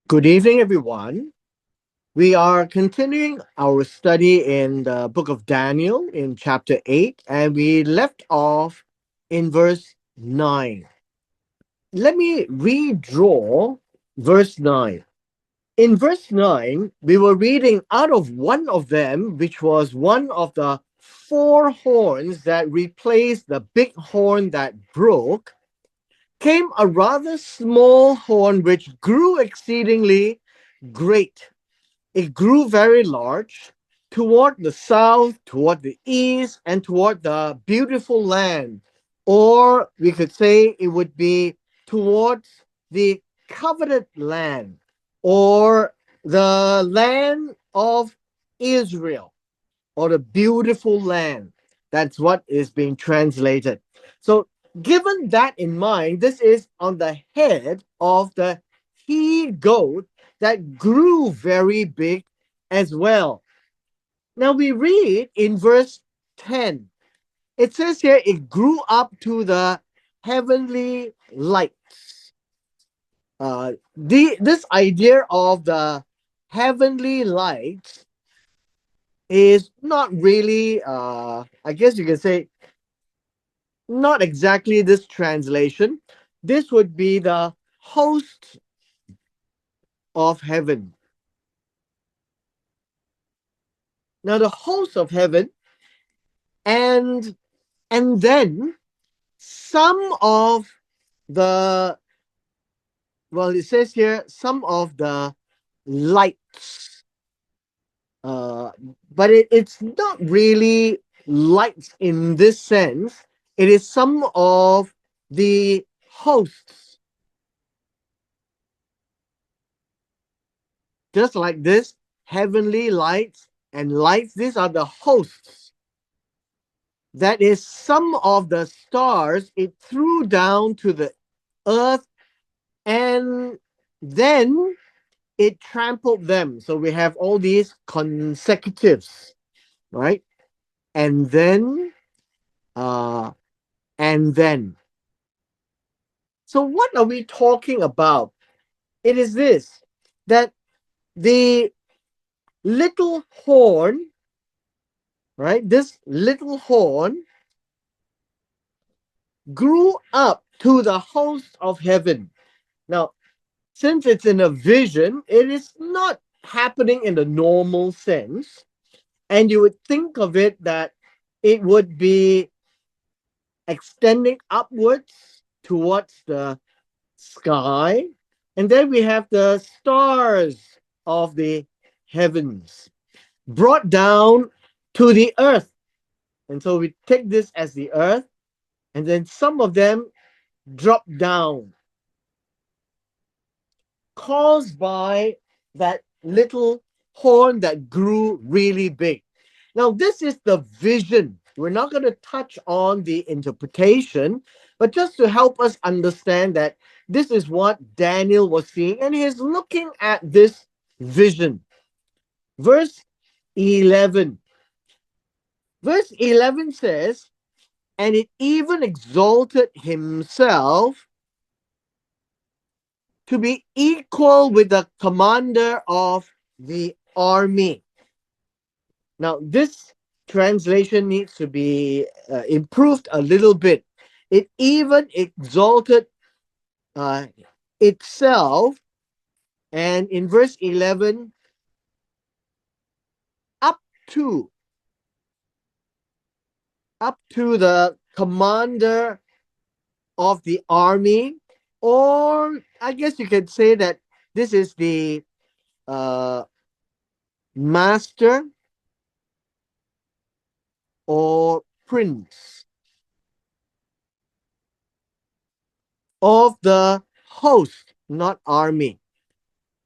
Good evening, everyone. We are continuing our study in the book of Daniel in chapter 8, and we left off in verse 9. Let me redraw verse 9. In verse 9, we were reading out of one of them, which was one of the four horns that replaced the big horn that broke, came a rather small horn which grew exceedingly great. It grew very large toward the south, toward the east, and toward the beautiful land. Or we could say it would be towards the covenant land or the land of Israel or the beautiful land. That's what is being translated. So, given that in mind, this is on the head of the he goat that grew very big as well. Now we read in verse 10. It says here it grew up to the heavenly lights. This idea of the heavenly lights is not really, I guess you can say, not exactly this translation. This would be the host of heaven. Now, the host of heaven, and and then some of the it says here some of the lights, uh, but it's not really lights in this sense. It is some of the hosts, just like this heavenly lights and lights. These are the hosts. That is some of the stars it threw down to the earth, and then it trampled them. So we have all these consecutives, right? And then, uh, and then. So what are we talking about? It is this, that the little horn, right? This little horn grew up to the host of heaven. Now, since it's in a vision, it is not happening in the normal sense. And you would think of it that it would be extending upwards towards the sky. And then we have the stars of the heavens brought down to the earth. And so we take this as the earth, and then some of them drop down, caused by that little horn that grew really big. Now, this is the vision. We're not going to touch on the interpretation, but just to help us understand that this is what Daniel was seeing, and he's looking at this vision. Verse 11. Verse 11 says, and it even exalted himself to be equal with the commander of the army. Now, this translation needs to be improved a little bit. It even exalted uh, itself, and in verse 11, up to the commander of the army, or I guess you could say that this is the uh, master or prince of the host, not army.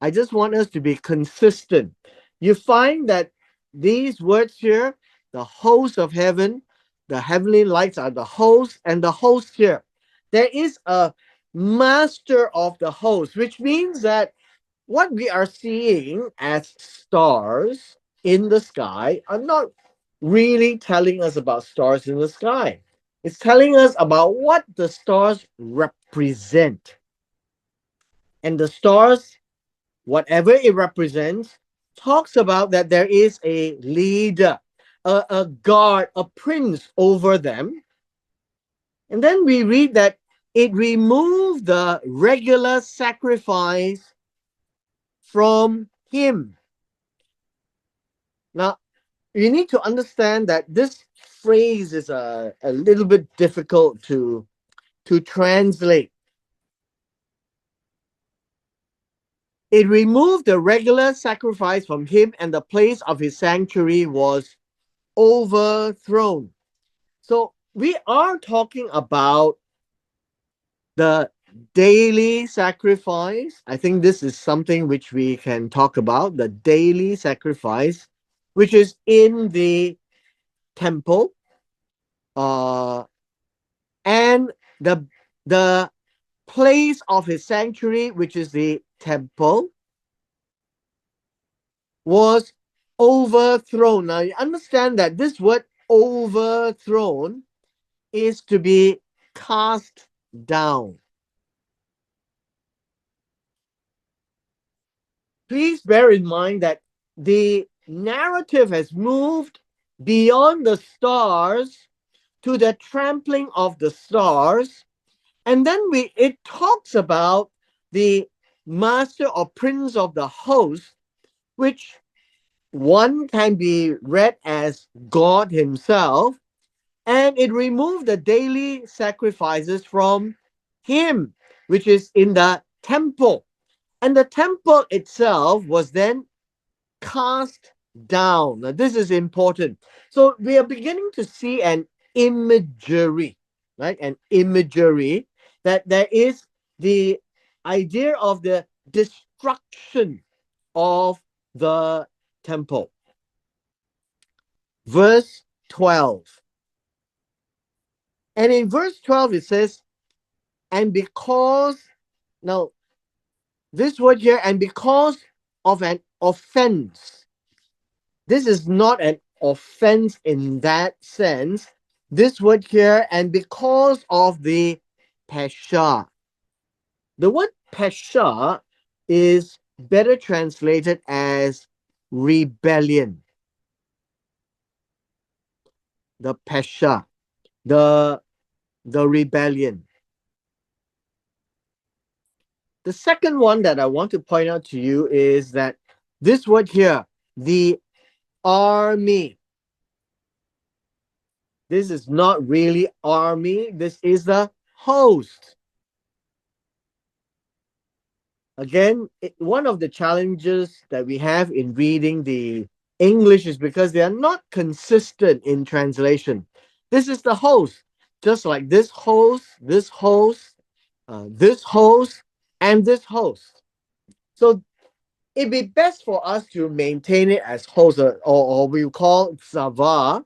I just want us to be consistent. You find that these words here, the host of heaven, the heavenly lights are the host, and the host here. There is a master of the host, which means that what we are seeing as stars in the sky are not really telling us about stars in the sky. It's telling us about what the stars represent. And the stars whatever it represents, talks about that there is a leader, a guard, a prince over them. And then we read that it removed the regular sacrifice from him. Now, you need to understand that this phrase is a little bit difficult to translate. It removed the regular sacrifice from him, and the place of his sanctuary was overthrown. So we are talking about the daily sacrifice. I think this is something which we can talk about, the daily sacrifice, which is in the temple, uh, and the place of his sanctuary, which is the temple, was overthrown. Now you understand that this word overthrown is to be cast down. Please bear in mind that the narrative has moved beyond the stars to the trampling of the stars. And then it talks about the master or prince of the host, which one can be read as God himself, and it removed the daily sacrifices from him, which is in the temple. And the temple itself was then cast down. Now, this is important. So we are beginning to see an imagery, right? An imagery that there is the idea of the destruction of the temple. Verse 12. And in verse 12, it says, and because, now this word here, and because of an offense. This is not an offense in that sense. This word here, and because of the pesha. The word pesha is better translated as rebellion. The pesha, the rebellion. The second one that I want to point out to you is that this word here, the army. This is not really army. This is the host. Again, one of the challenges that we have in reading the English is because they are not consistent in translation. This is the host, just like this host, this host, this host, and this host. So it'd be best for us to maintain it as host, or we call Zava.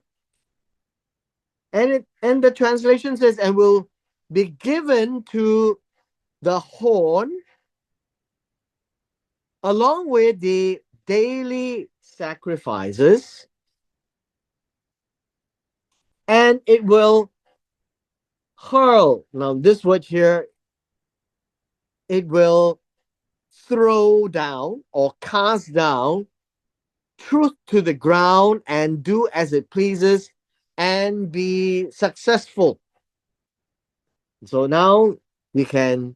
And the translation says, and will be given to the horn along with the daily sacrifices, and it will hurl. Now, this word here, it will throw down or cast down truth to the ground and do as it pleases and be successful. So now we can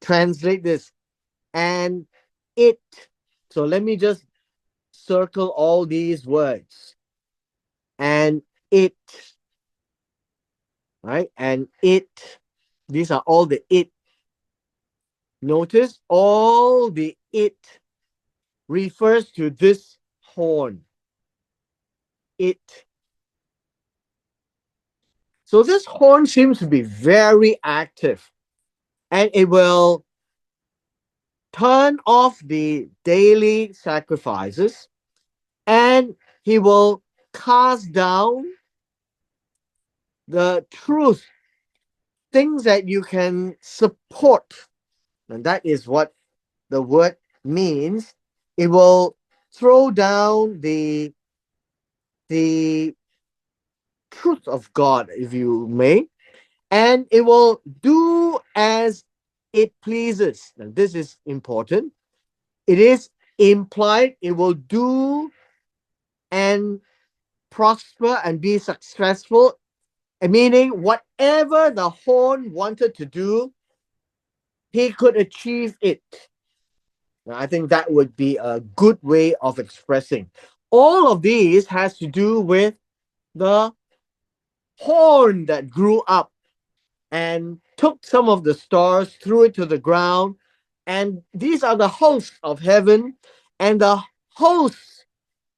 translate this, and it. So let me just circle all these words. And it, right? And it, these are all the it. Notice all the it refers to this horn. It. So this horn seems to be very active, and it will turn off the daily sacrifices, and he will cast down the truth, things that you can support. And that is what the word means. It will throw down the truth of God, if you may, and it will do as it pleases. Now, this is important. It is implied it will do and prosper and be successful, meaning whatever the horn wanted to do, he could achieve it. Now, I think that would be a good way of expressing. All of these has to do with the horn that grew up and took some of the stars, threw it to the ground, and these are the hosts of heaven, and the host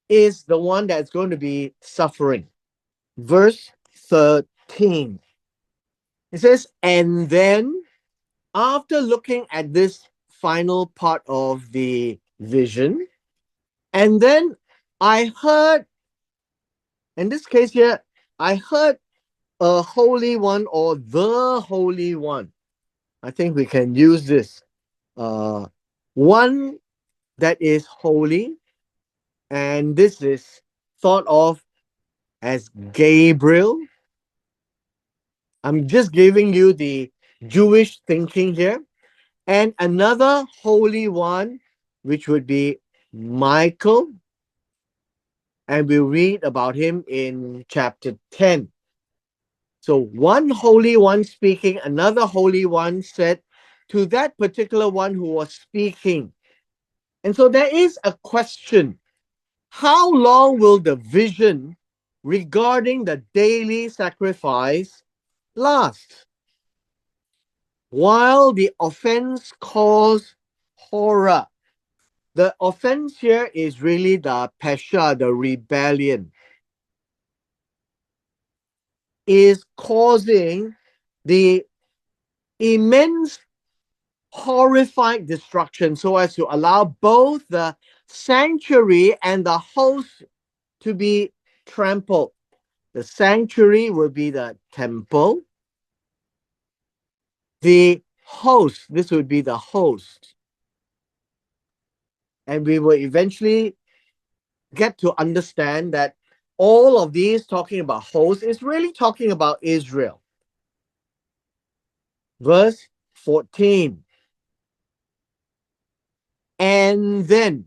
is the one that's going to be suffering. Verse 13. It says, and then after looking at this final part of the vision, and then I heard, in this case here, I heard a holy one or the holy one. I think we can use this. One that is holy, and this is thought of as Gabriel. I'm just giving you the Jewish thinking here. And another holy one, which would be Michael, and we read about him in chapter 10. So one holy one speaking, another holy one said to that particular one who was speaking. And so there is a question. How long will the vision regarding the daily sacrifice last? While the offense caused horror. The offense here is really the pesha, the rebellion, is causing the immense horrified destruction so as to allow both the sanctuary and the host to be trampled. The sanctuary will be the temple. The host, this would be the host. And we will eventually get to understand that all of these talking about host is really talking about Israel. Verse 14. And then,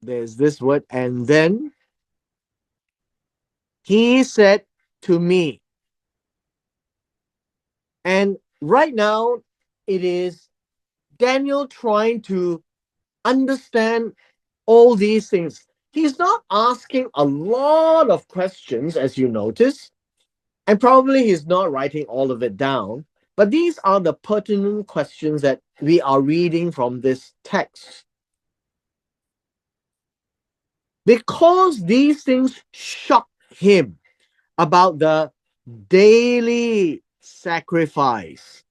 there's this word, and then he said to me. And right now, it is Daniel trying to understand all these things. He's not asking a lot of questions, as you notice, and probably he's not writing all of it down. But these are the pertinent questions that we are reading from this text. Because these things shock him about the daily sacrifice.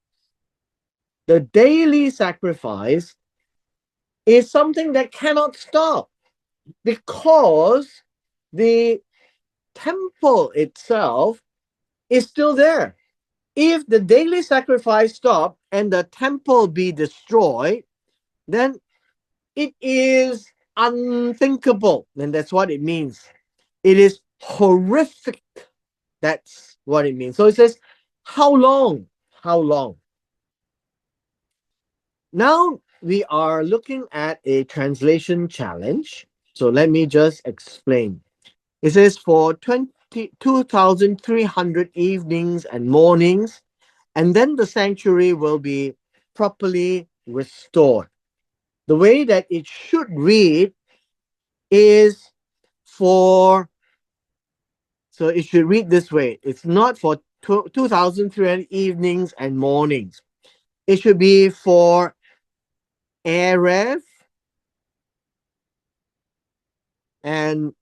The daily sacrifice is something that cannot stop because the temple itself is still there. If the daily sacrifice stop and the temple be destroyed, then it is unthinkable. And that's what it means. It is horrific. That's what it means. So it says, how long? How long? Now we are looking at a translation challenge. So let me just explain. It says for 2,300 evenings and mornings, and then the sanctuary will be properly restored. The way that it should read is so it should read this way. It's not for 2,300 evenings and mornings. It should be for Erev and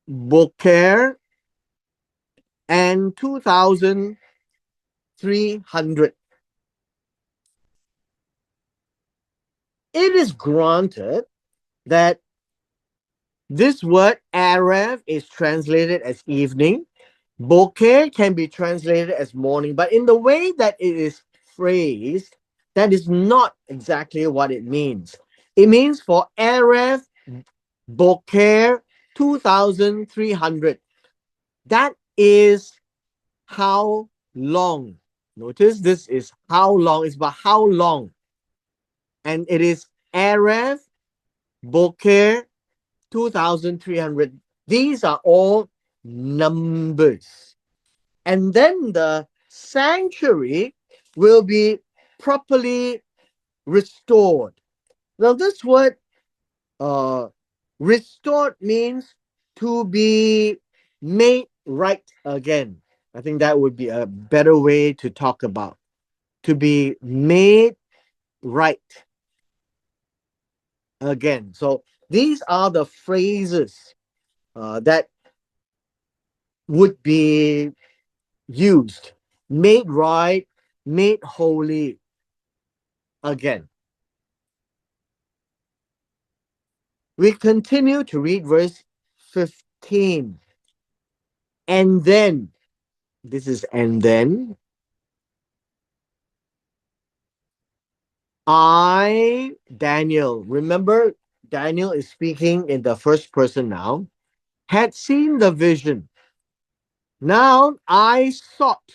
Boker and 2,300. It is granted that this word Erev is translated as evening. Boker can be translated as morning, but in the way that it is phrased, that is not exactly what it means. It means for Erev, Boker, 2,300. That is how long. Notice this is how long. It's about how long. and it is Aref Boker 2300. These are all numbers. And then the sanctuary will be properly restored. Now, this word uh, restored means to be made right again. I think that would be a better way to talk about. To be made right again. So these are the phrases that would be used: made right, made holy again. We continue to read verse 15. And then, this is and then, I, Daniel, remember Daniel is speaking in the first person now, had seen the vision. Now I sought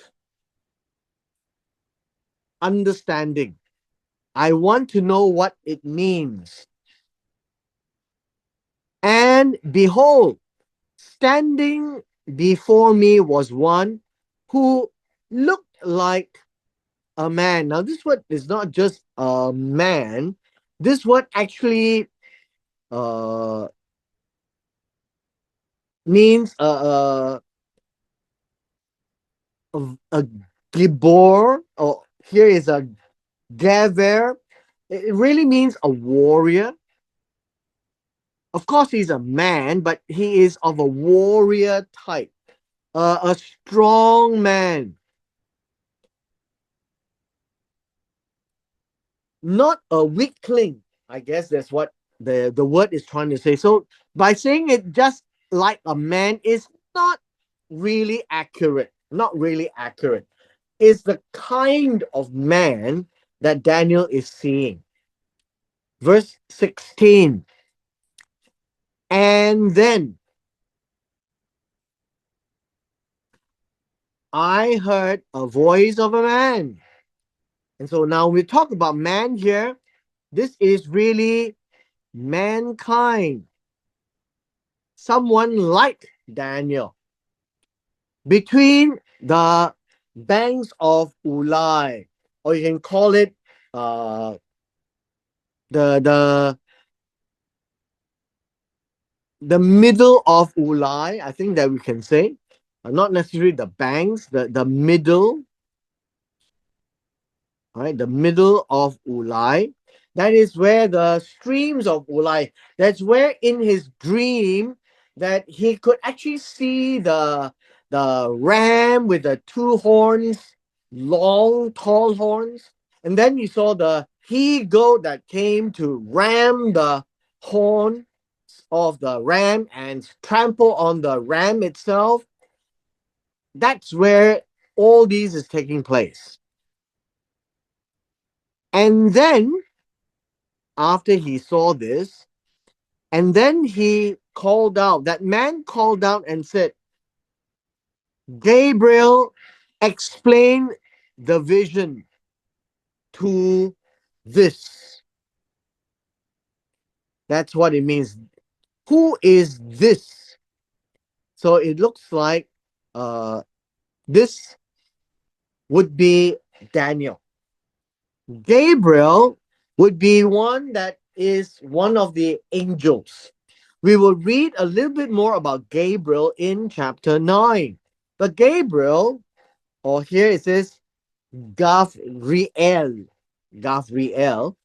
understanding. I want to know what it means. And behold, standing before me was one who looked like a man. Now, this word is not just a man. This word actually uh, means a gibor, or here is a gaver. It really means a warrior. Of course, he's a man, but he is of a warrior type, a strong man, not a weakling. I guess that's what the word is trying to say. So by saying it just like a man is not really accurate. Not really accurate. It's the kind of man that Daniel is seeing. Verse 16. And then I heard a voice of a man. And so now we talk about man here. This is really mankind, someone like Daniel, between the banks of Ulai, or you can call it uh, the the middle of Ulai. I think that we can say, not necessarily the banks, the middle, right? The middle of Ulai. That is where the streams of Ulai. That's where in his dream that he could actually see the ram with the two horns, long, tall horns. And then you saw the he goat that came to ram the horn of the ram and trample on the ram itself. That's where all these is taking place. And then after he saw this, and then he called out, that man called out and said, Gabriel, explain the vision to this. That's what it means. Who is this? So it looks like this would be Daniel. Gabriel would be one that is one of the angels. We will read a little bit more about Gabriel in chapter 9. But Gabriel, or here it says Gabriel, Gabriel,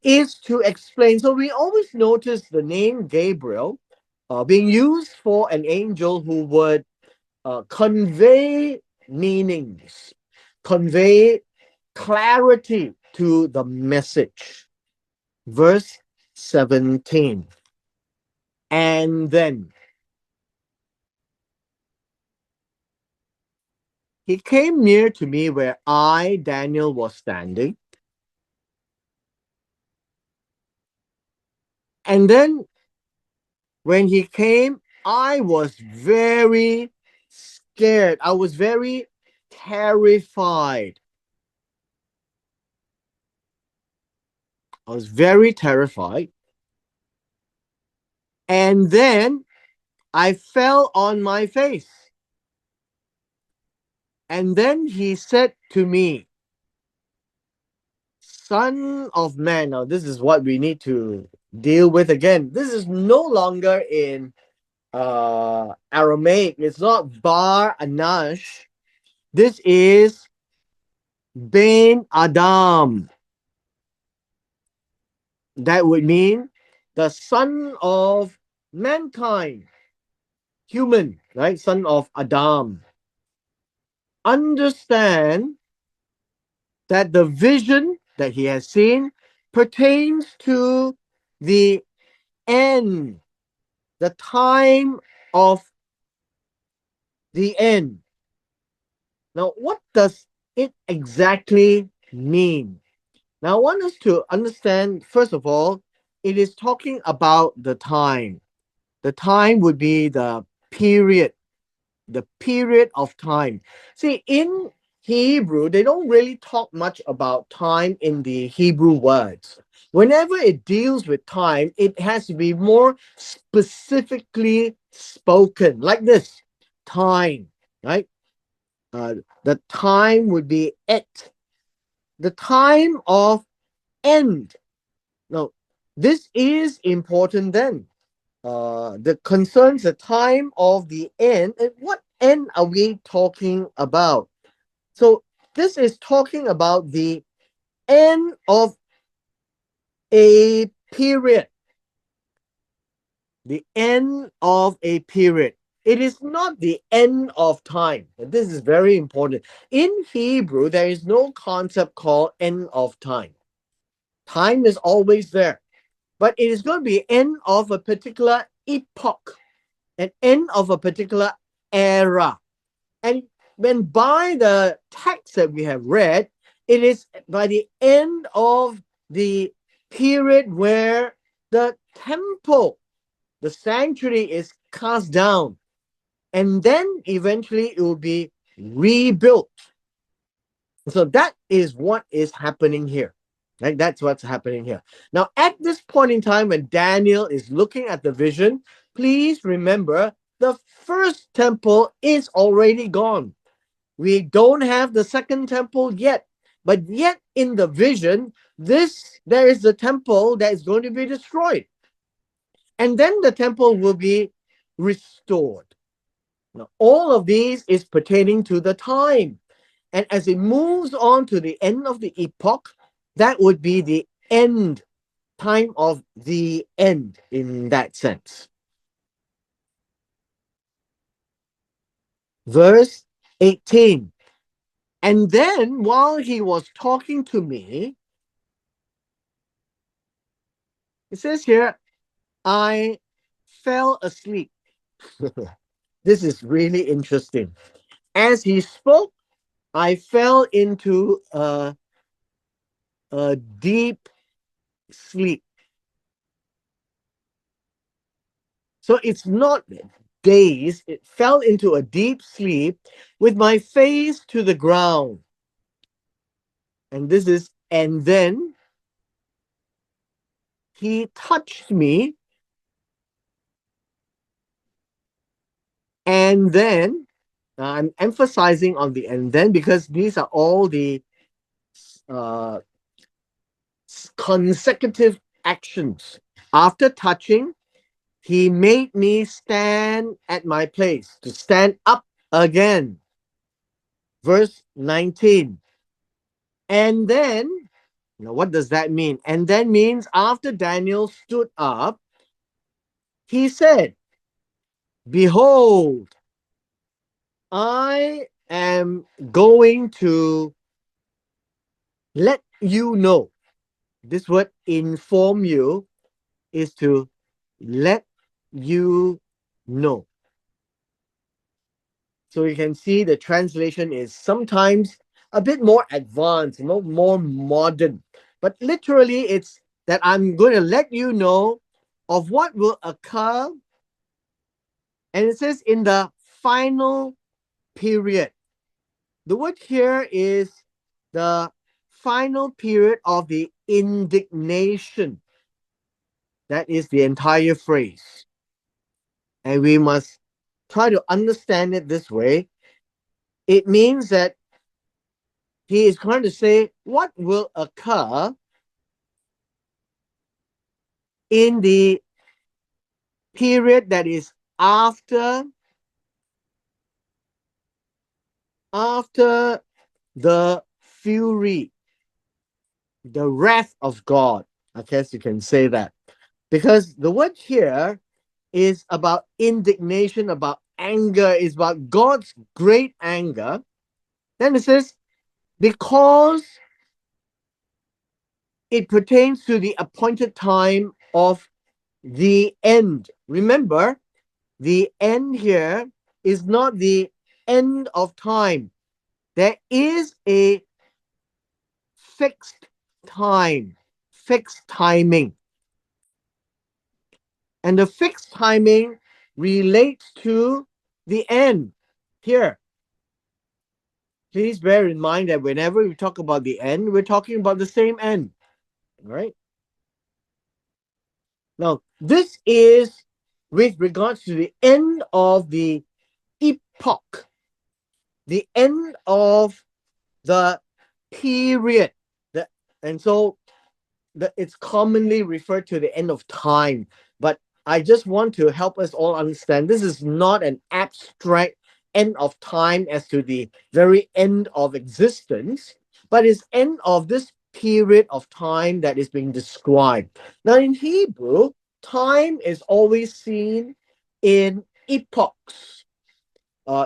is to explain. So we always notice the name Gabriel being used for an angel who would convey meanings, convey clarity to the message. Verse 17. And then he came near to me where I, Daniel, was standing. And then when he came, I was very scared. I was very terrified. I was very terrified. And then I fell on my face. And then he said to me, Son of man. Now, this is what we need to deal with again. This is no longer in Aramaic. It's not Bar Anash. This is Ben Adam. That would mean the son of mankind, human, right? Son of Adam. Understand that the vision that he has seen pertains to the end, the time of the end. Now, what does it exactly mean? Now, I want us to understand, first of all, it is talking about the time. The time would be the period of time. See, in Hebrew, they don't really talk much about time in the Hebrew words. Whenever it deals with time, it has to be more specifically spoken, like this time, right? The time would be et, the time of end. Now, this is important then. The concerns the time of the end. And what end are we talking about? So this is talking about the end of a period. The end of a period. It is not the end of time. This is very important. In Hebrew, there is no concept called end of time. Time is always there, but it is going to be end of a particular epoch, an end of a particular era. And when by the text that we have read, it is by the end of the period where the temple, the sanctuary is cast down, and then eventually it will be rebuilt. So that is what is happening here. Right? That's what's happening here. Now, at this point in time, when Daniel is looking at the vision, please remember the first temple is already gone. We don't have the second temple yet. But yet in the vision, there is the temple that is going to be destroyed. And then the temple will be restored. Now, all of these is pertaining to the time. And as it moves on to the end of the epoch, that would be the end, time of the end in that sense. Verse 18. And then while he was talking to me, it says here, I fell asleep. This is really interesting. As he spoke, I fell into a deep sleep. So it's not daze, it fell into a deep sleep with my face to the ground. And this is, and then he touched me, and then I'm emphasizing on the and then because these are all the uh, consecutive actions. After touching, he made me stand at my place, to stand up again. Verse 19. And then, what does that mean? And then means after Daniel stood up, he said, Behold, I am going to let you know. This word inform you is to let you know. So you can see the translation is sometimes a bit more advanced, more modern. But literally, it's that I'm going to let you know of what will occur. And it says in the final period. The word here is the final period of the indignation. That is the entire phrase. And we must try to understand it this way. It means that he is trying to say what will occur in the period that is after the fury, the wrath of God. I guess you can say that. Because the word here is about indignation, about anger, is about God's great anger. Then it says, because it pertains to the appointed time of the end. Remember, the end here is not the end of time. There is a fixed time, fixed timing. And the fixed timing relates to the end here. Please bear in mind that whenever we talk about the end, we're talking about the same end. All right. Now, this is with regards to the end of the epoch, the end of the period. And so it's commonly referred to the end of time. But I just want to help us all understand this is not an abstract end of time as to the very end of existence, but it's end of this period of time that is being described. Now, in Hebrew, time is always seen in epochs,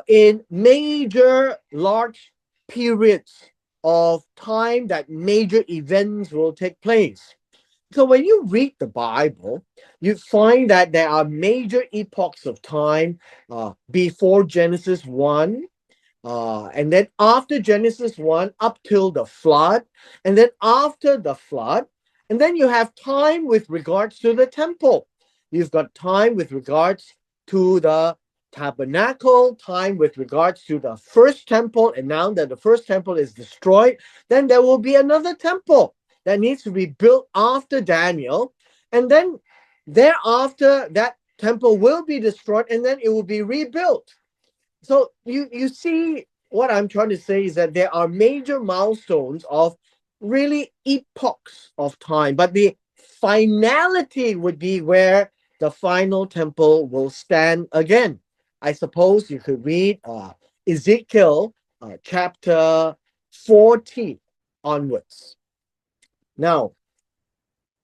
in major, large periods of time that major events will take place. So when you read the Bible, you find that there are major epochs of time before Genesis 1, and then after Genesis 1 up till the flood, and then after the flood, and then you have time with regards to the temple. You've got time with regards to the tabernacle, time with regards to the first temple, and now that the first temple is destroyed, then there will be another temple that needs to be built after Daniel, and then thereafter that temple will be destroyed, and then it will be rebuilt. So you see what I'm trying to say is that there are major milestones of really epochs of time, but the finality would be where the final temple will stand again. I suppose you could read Ezekiel chapter 40 onwards. Now,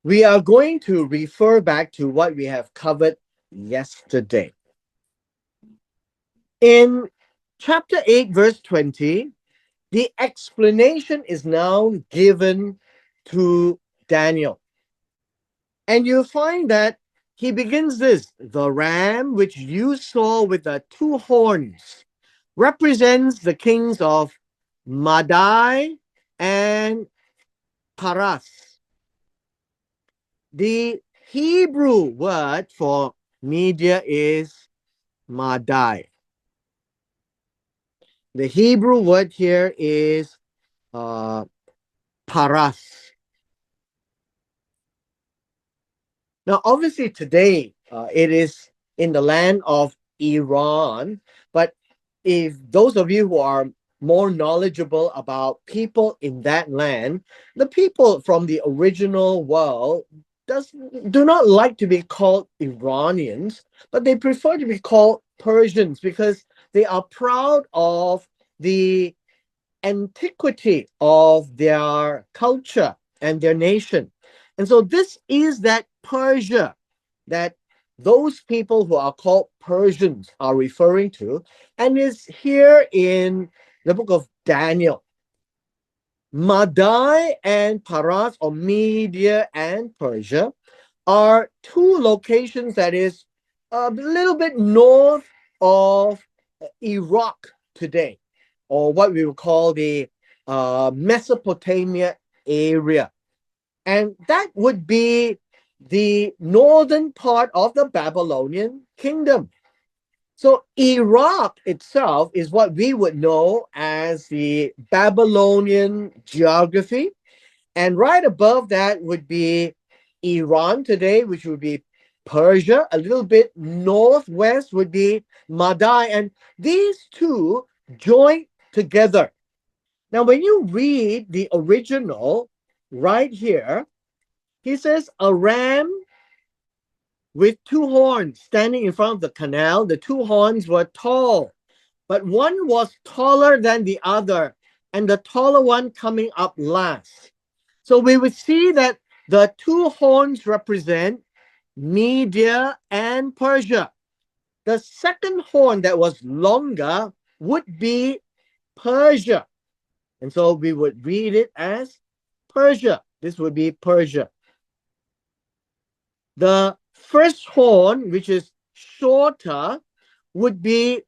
we are going to refer back to what we have covered yesterday. In chapter 8, verse 20, the explanation is now given to Daniel. And you find that he begins this: the ram which you saw with the two horns represents the kings of Madai and Paras. The Hebrew word for Media is Madai. The Hebrew word here is Paras. Now, obviously, today it is in the land of Iran, but if those of you who are more knowledgeable about people in that land, the people from the original world do not like to be called Iranians, but they prefer to be called Persians because they are proud of the antiquity of their culture and their nation. And so this is that Persia that those people who are called Persians are referring to, and is here in the book of Daniel. Madai and Paras, or Media and Persia, are two locations that is a little bit north of Iraq today, or what we would call the Mesopotamia area. And that would be the northern part of the Babylonian kingdom. So Iraq itself is what we would know as the Babylonian geography. And right above that would be Iran today, which would be Persia. A little bit northwest would be Madai. And these two join together. Now, when you read the original right here, he says a ram with two horns standing in front of the canal. The two horns were tall, but one was taller than the other, and the taller one coming up last. So we would see that the two horns represent Media and Persia. The second horn that was longer would be Persia. And so we would read it as Persia. This would be Persia. The first horn, which is shorter, would be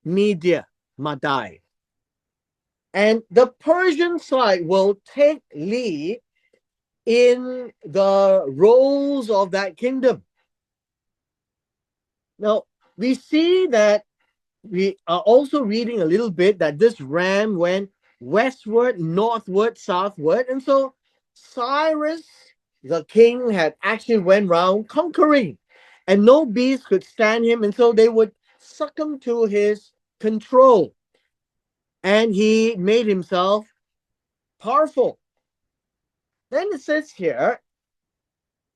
Media, Madai. And the Persian side will take lead in the roles of that kingdom. Now, we see that we are also reading a little bit that this ram went westward, northward, southward. And so Cyrus, the king, had actually went round conquering, and no beast could stand him. And so they would succumb to his control. And he made himself powerful. Then it says here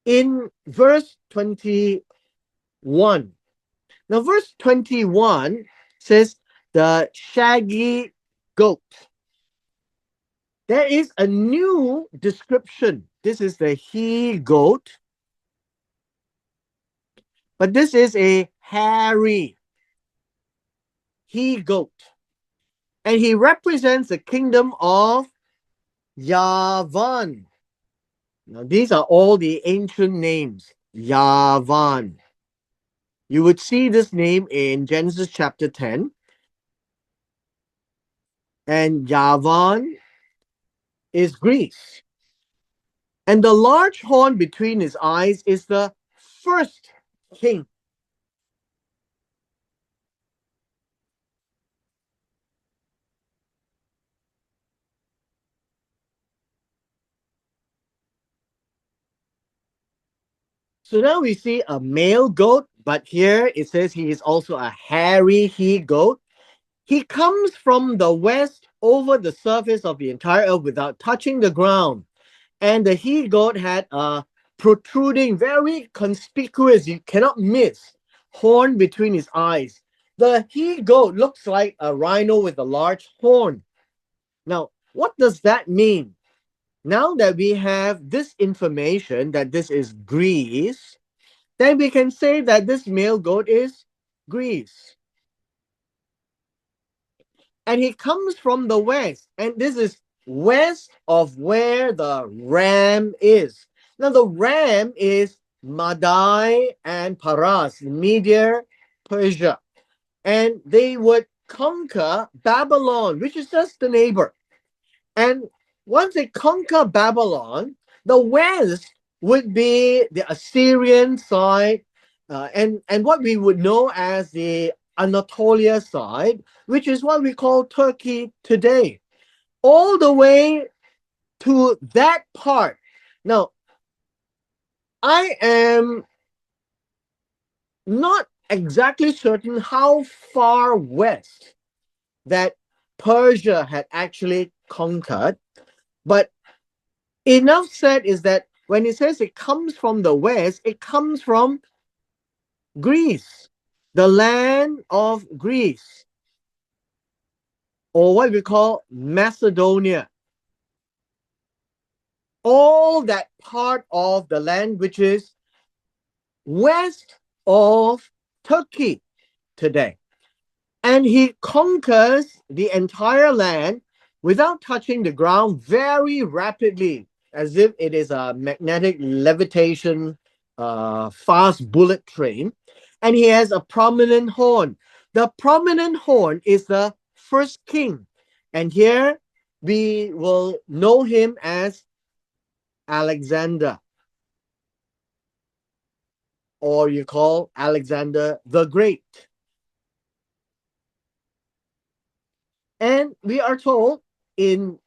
in verse 21. Now, verse 21 says the shaggy goat. There is a new description. This is the he goat, but this is a hairy he goat. And he represents the kingdom of Yavan. Now, these are all the ancient names. Yavan. You would see this name in Genesis chapter 10. And Yavan is Greece. And the large horn between his eyes is the first king. So now we see a male goat, but here it says he is also a hairy he goat. He comes from the west over the surface of the entire earth without touching the ground. And the he goat had a protruding, very conspicuous, you cannot miss, horn between his eyes. The he goat looks like a rhino with a large horn. Now, what does that mean? Now that we have this information that this is Greece, then we can say that this male goat is Greece. And he comes from the west, and this is west of where the ram is. Now, the ram is Madai and Paras, Media, Persia, and they would conquer Babylon, which is just the neighbor. And once they conquer Babylon, the west would be the Assyrian side, and what we would know as the Anatolia side, which is what we call Turkey today, all the way to that part. Now, I am not exactly certain how far west that Persia had actually conquered, but enough said is that when it says it comes from the west, it comes from Greece, the land of Greece, or what we call Macedonia. All that part of the land which is west of Turkey today. And he conquers the entire land without touching the ground very rapidly, as if it is a magnetic levitation, fast bullet train. And he has a prominent horn. The prominent horn is the first king. And here we will know him as Alexander, or you call Alexander the Great. And we are told in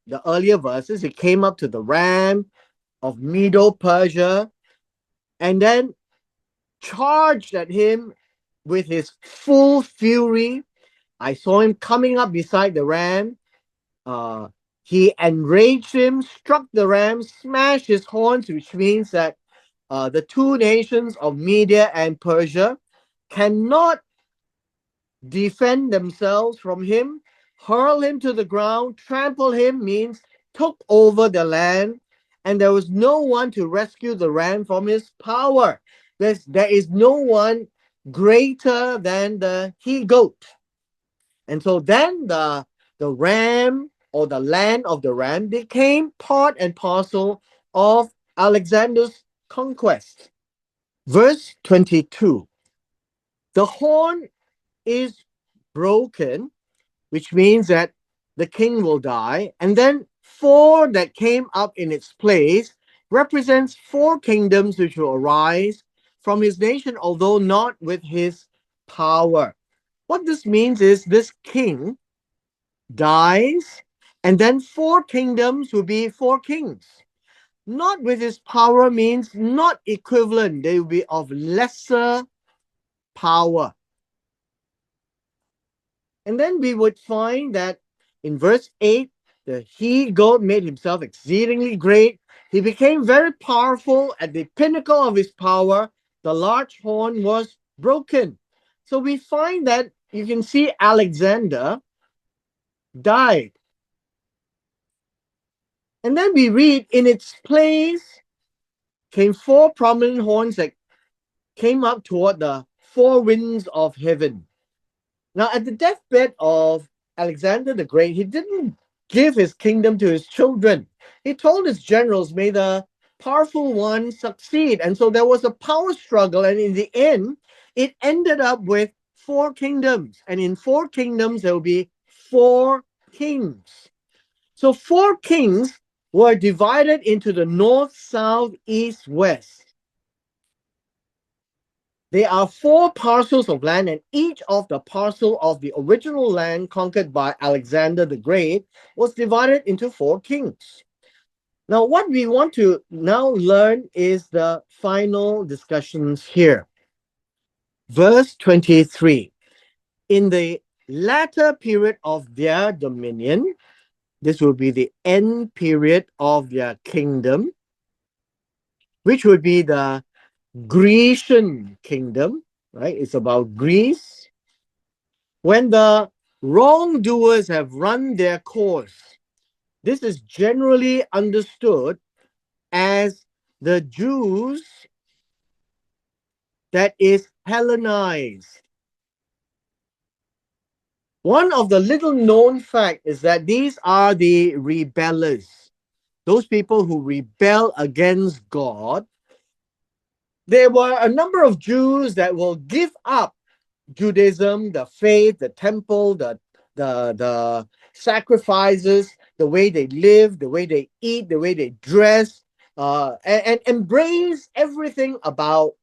the earlier verses, he came up to the ram of Medo Persia and then charged at him with his full fury. I saw him coming up beside the ram. Uh, he enraged him, struck the ram, smashed his horns, which means that the two nations of Media and Persia cannot defend themselves from him, hurl him to the ground, trample him means took over the land, and there was no one to rescue the ram from his power. There is no one greater than the he goat. And so then the ram or the land of the ram became part and parcel of Alexander's conquest. Verse 22. The horn is broken, which means that the king will die. And then four that came up in its place represents four kingdoms which will arise from his nation, although not with his power. What this means is this king dies, and then four kingdoms will be four kings. Not with his power means not equivalent, they will be of lesser power. And then we would find that in verse 8, the he goat made himself exceedingly great. He became very powerful at the pinnacle of his power. The large horn was broken. So we find that you can see Alexander died. And then we read, in its place came four prominent horns that came up toward the four winds of heaven. Now, at the deathbed of Alexander the Great, he didn't give his kingdom to his children. He told his generals, may the powerful one succeed. And so there was a power struggle. And in the end, it ended up with four kingdoms. And in four kingdoms, there will be four kings. So four kings were divided into the north, south, east, west. There are four parcels of land, and each of the parcel of the original land conquered by Alexander the Great was divided into four kings. Now, what we want to now learn is the final discussions here. Verse 23. In the latter period of their dominion, this will be the end period of their kingdom, which would be the Grecian kingdom, right? It's about Greece. When the wrongdoers have run their course, this is generally understood as the Jews that is Hellenized. One of the little known fact is that these are the rebellers, those people who rebel against God. There were a number of Jews that will give up Judaism, the faith, the temple, the sacrifices, the way they live, the way they eat, the way they dress, and embrace everything about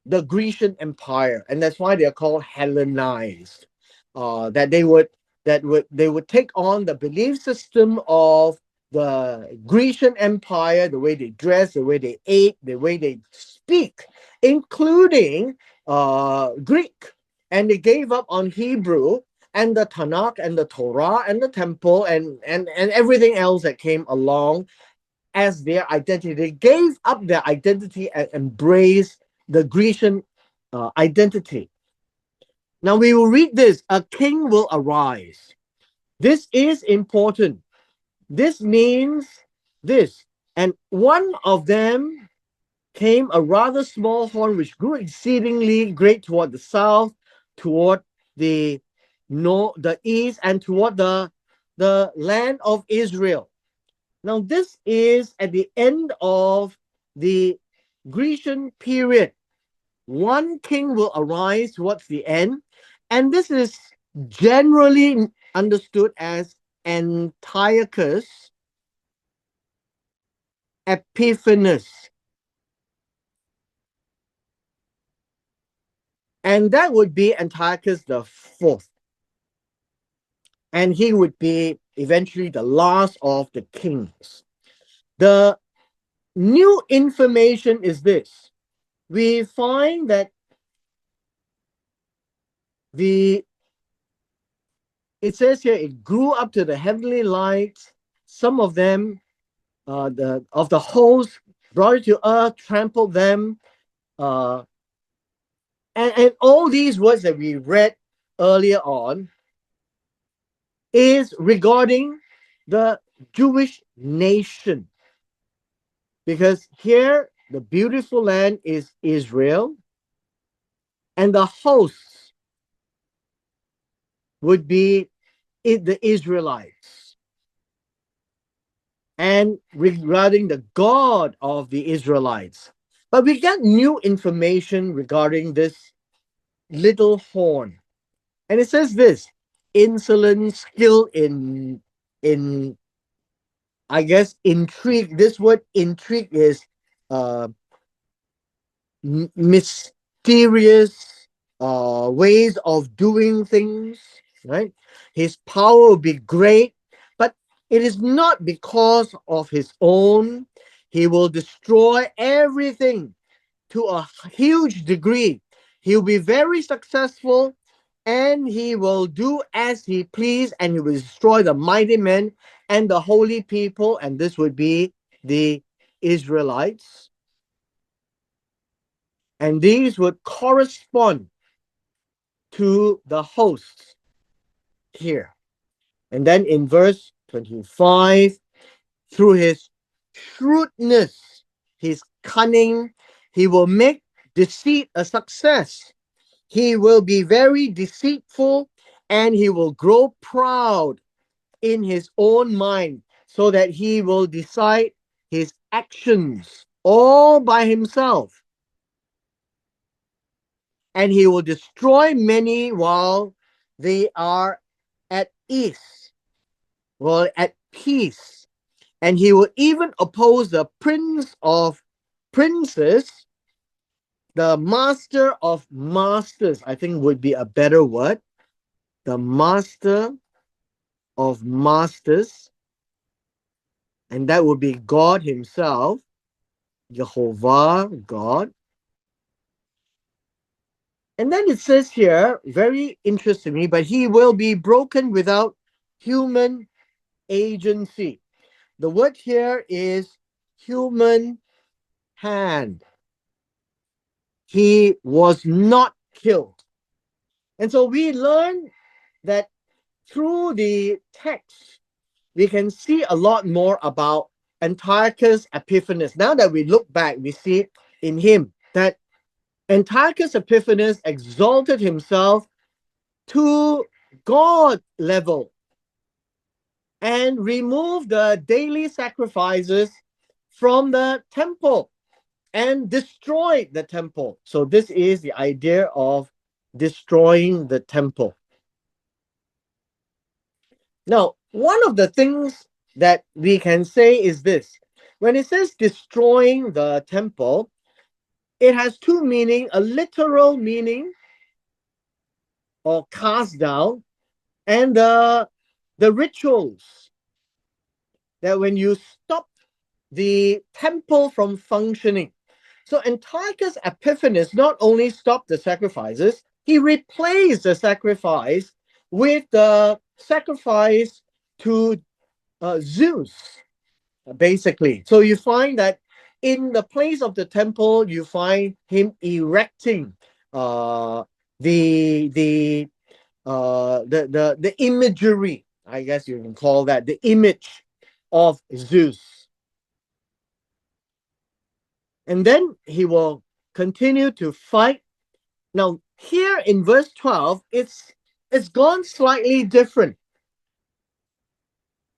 the Grecian Empire, and that's why they are called Hellenized. That they would take on the belief system of the Grecian Empire, the way they dress, the way they ate, the way they speak, including Greek, and they gave up on Hebrew and the Tanakh and the Torah and the temple and everything else that came along as their identity. They gave up their identity and embraced the Grecian identity. Now we will read this. A king will arise. This is important. This means this. And one of them came a rather small horn which grew exceedingly great toward the south, toward the north, the east, and toward the land of Israel. Now, this is at the end of the Grecian period. One king will arise towards the end, and this is generally understood as Antiochus Epiphanes. And that would be Antiochus the Fourth. And he would be eventually the last of the kings. The new information is this. We find that the it says here it grew up to the heavenly lights. Some of them, the host, brought it to earth, trampled them, uh, and all these words that we read earlier on is regarding the Jewish nation, because here the beautiful land is Israel, and the hosts would be the Israelites. And regarding the God of the Israelites. But we get new information regarding this little horn. And it says this: insolent, skill in I guess intrigue. This word intrigue is uh mysterious ways of doing things, right? His power will be great, but it is not because of his own. He will destroy everything to a huge degree. He'll be very successful, and he will do as he please, and he will destroy the mighty men and the holy people, and this would be the Israelites. And these would correspond to the hosts here. And then in verse 25, through his shrewdness, his cunning, he will make deceit a success. He will be very deceitful, and he will grow proud in his own mind, so that he will decide his actions all by himself. And he will destroy many while they are at ease, well, at peace. And he will even oppose the prince of princes, the master of masters, I think would be a better word. The master of masters, and that would be God himself, Jehovah, God. And then it says here, very interestingly, but he will be broken without human agency. The word here is human hand. He was not killed. And so we learn that through the text, we can see a lot more about Antiochus Epiphanes. Now that we look back, we see in him that Antiochus Epiphanes exalted himself to God level and removed the daily sacrifices from the temple and destroyed the temple. So this is the idea of destroying the temple. Now, one of the things that we can say is this. When it says destroying the temple, it has two meanings: a literal meaning, or cast down, and the rituals, that when you stop the temple from functioning. So Antiochus Epiphanes not only stopped the sacrifices, he replaced the sacrifice with the sacrifice to Zeus, basically. So you find that in the place of the temple, you find him erecting uh, the imagery, I guess you can call that, the image of Zeus. And then he will continue to fight. Now, here in verse 12, it's gone slightly different.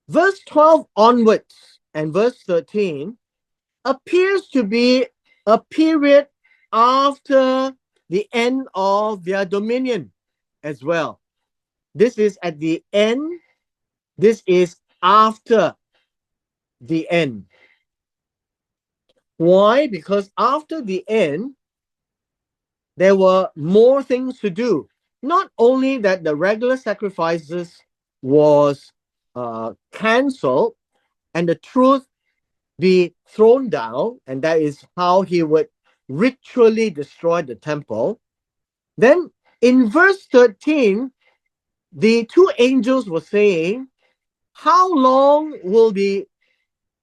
Verse 12 onwards and verse 13 appears to be a period after the end of their dominion as well. This is at the end. This is after the end. Why? Because after the end, there were more things to do. Not only that the regular sacrifices was cancelled and the truth be thrown down, and that is how he would ritually destroy the temple. Then in verse 13, the two angels were saying, how long will the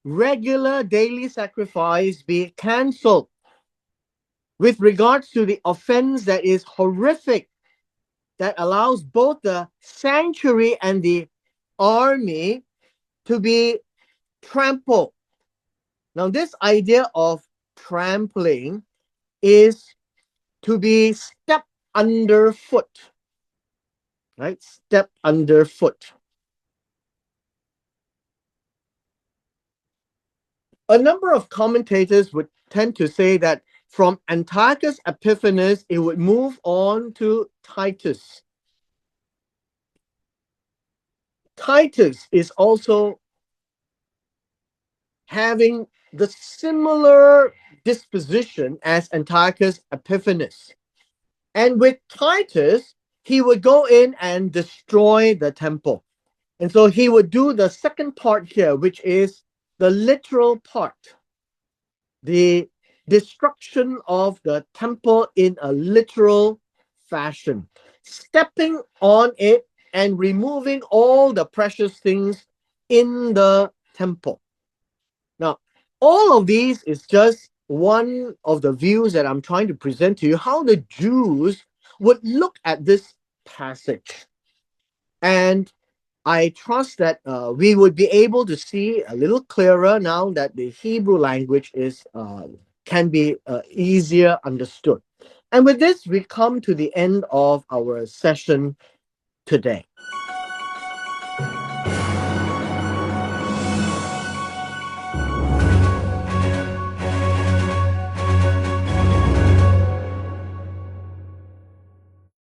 regular daily sacrifice be cancelled with regards to the offense that is horrific, that allows both the sanctuary and the army to be trampled? Now, this idea of trampling is to be stepped underfoot, right? Step underfoot. A number of commentators would tend to say that from Antiochus Epiphanes, it would move on to Titus. Titus is also having the similar disposition as Antiochus Epiphanes. And with Titus, he would go in and destroy the temple. And so he would do the second part here, which is the literal part, the destruction of the temple in a literal fashion, stepping on it and removing all the precious things in the temple. Now, all of these is just one of the views that I'm trying to present to you, how the Jews would look at this passage. And I trust that we would be able to see a little clearer now that the Hebrew language is can be easier understood. And with this, we come to the end of our session today.